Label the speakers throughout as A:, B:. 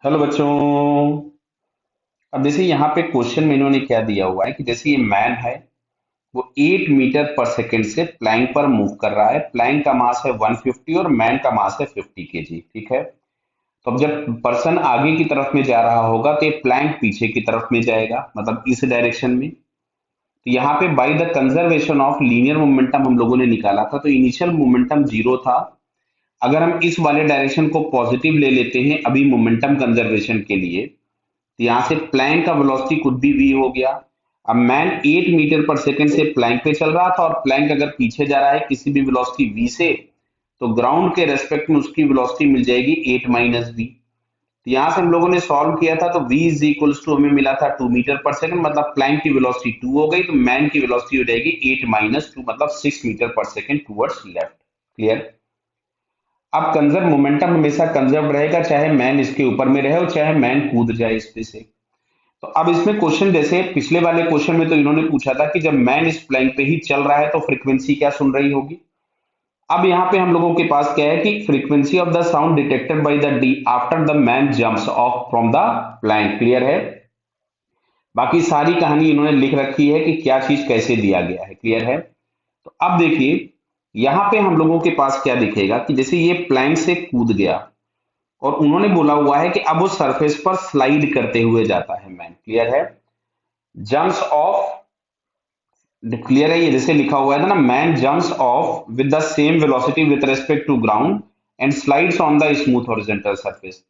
A: Hello बच्चों। अब जैसे यहाँ पे क्वेश्चन में इन्होंने क्या दिया हुआ है कि जैसे ये मैन है, वो 8 मीटर पर सेकंड से प्लैंक पर मूव कर रहा है। प्लैंक का मास है 150 और मैन का मास है 50 केजी। ठीक है। तो अब जब पर्सन आगे की तरफ में जा रहा होगा तो ये प्लैंक पीछे की तरफ में जाएगा, मतलब इस डायरेक्शन में। तो यहाँ पे by the conservation of linear momentum हम लोगों ने निकाला था, तो इनिशियल मोमेंटम जीरो था। अगर हम इस वाले डायरेक्शन को पॉजिटिव ले लेते हैं अभी मोमेंटम कंजर्वेशन के लिए, तो यहाँ से प्लैंक का वेलोसिटी कुछ भी v हो गया। अब मैन 8 मीटर पर सेकंड से प्लैंक पे चल रहा था और प्लैंक अगर पीछे जा रहा है किसी भी वेलोसिटी v से, तो ग्राउंड के रेस्पेक्ट में उसकी वेलोसिटी मिल जाएगी 8 माइनस वी। तो यहाँ से हम लोगों ने सॉल्व किया था तो v इज इक्वल्स टू हमें मिला था 2 मीटर पर सेकंड, मतलब प्लैंक की वेलोसिटी 2 हो गई, तो मैन की वेलोसिटी हो जाएगी 8 माइनस 2, मतलब 6 मीटर पर सेकंड टुवर्ड्स लेफ्ट। क्लियर। अब कंजर्व मोमेंटम हमेशा कंजर्व रहेगा, चाहे मैन इसके ऊपर में रहे और चाहे मैन कूद जाए इस पे से। तो अब इसमें क्वेश्चन जैसे पिछले वाले क्वेश्चन में तो इन्होंने पूछा था कि जब मैन इस प्लैंक पे ही चल रहा है तो फ्रीक्वेंसी क्या सुन रही होगी। अब यहाँ पे हम लोगों के पास क्या है कि frequency of the sound detected by the D after the man jumps of from the plank. Clear है। बाकी सारी कहानी इन्होंने लिख रखी है कि क्या चीज कैसे दिया गया है। क्लियर है। तो अब देखिए यहाँ पे हम लोगों के पास क्या दिखेगा कि जैसे ये प्लैंक से कूद गया और उन्होंने बोला हुआ है कि अब वो सरफेस पर स्लाइड करते हुए जाता है मैन। क्लियर है। जंप्स ऑफ, क्लियर है, ये जैसे लिखा हुआ है ना, man jumps off with the same velocity with respect to ground and slides on the smooth horizontal surface.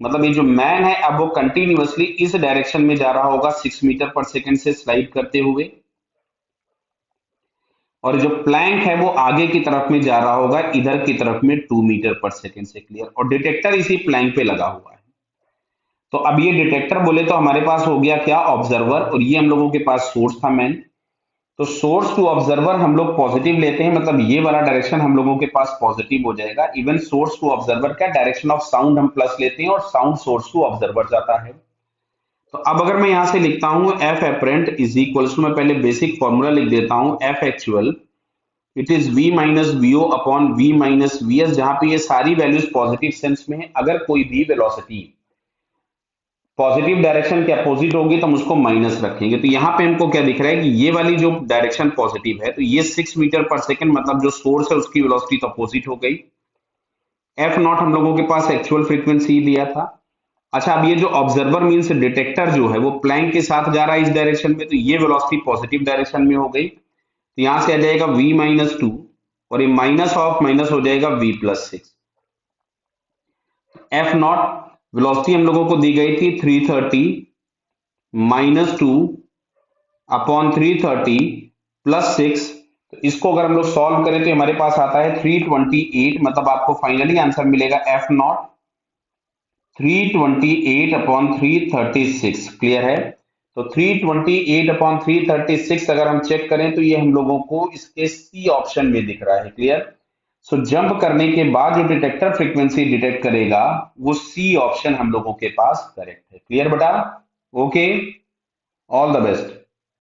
A: मतलब ये जो मैन है अब वो कंटिन्यूअसली इस डायरेक्शन में जा रहा होगा 6 मीटर पर सेकंड से स्लाइड करते हुए, और जो प्लैंक है वो आगे की तरफ में जा रहा होगा इधर की तरफ में 2 मीटर पर सेकंड से। क्लियर। और डिटेक्टर इसी प्लैंक पे लगा हुआ है। तो अब ये डिटेक्टर बोले तो हमारे पास हो गया क्या, ऑब्जर्वर, और ये हम लोगों के पास सोर्स था मैन। तो सोर्स टू ऑब्जर्वर हम लोग पॉजिटिव लेते हैं, मतलब ये वाला डायरेक्शन हम लोगों के पास पॉजिटिव हो जाएगा। इवन सोर्स टू ऑब्जर्वर क्या, डायरेक्शन ऑफ साउंड हम प्लस लेते हैं और साउंड सोर्स टू ऑब्जर्वर जाता है। तो अब अगर मैं यहां से लिखता हूं F apparent is equals to, मैं पहले बेसिक फॉर्मूला लिख देता हूं, F actual it is v minus v o upon v minus v s, जहां पे ये सारी वैल्यूज पॉजिटिव सेंस में है। अगर कोई भी वेलोसिटी पॉजिटिव डायरेक्शन के अपोजिट होगी तो हम उसको माइनस रखेंगे। तो यहाँ पे हमको क्या दिख रहा है कि ये वाली जो डायरेक्शन पॉजिटिव है तो ये 6 मीटर पर सेकंड, मतलब जो सोर्स है उसकी वेलोसिटी तो अपोजिट हो गई। एफ नॉट हम लोगों के पास एक्चुअल फ्रीक्वेंसी दिया था। अच्छा, अब ये जो ऑब्जर्वर मींस डिटेक्टर जो है वो प्लैंक के साथ जा रहा है इस डायरेक्शन में, तो ये वेलोसिटी पॉजिटिव डायरेक्शन में हो गई। तो यहां से आ जाएगा v माइनस 2 और ये माइनस ऑफ माइनस हो जाएगा v plus 6। F not velocity हम लोगों को दी गई थी 330 माइनस 2 अपॉन 330 प्लस 6। तो इसको अगर हम लोग सॉल्व करें तो हमारे पास आता है 328, मतलब आपको फाइनली आंसर मिलेगा एफ नॉट 328 अपॉन 336। क्लियर है। तो 328 अपॉन 336 अगर हम चेक करें तो ये हम लोगों को इसके सी ऑप्शन में दिख रहा है। क्लियर। सो जंप करने के बाद जो डिटेक्टर फ्रीक्वेंसी डिटेक्ट करेगा वो सी ऑप्शन हम लोगों के पास करेक्ट है। क्लियर बेटा। Okay, all the best.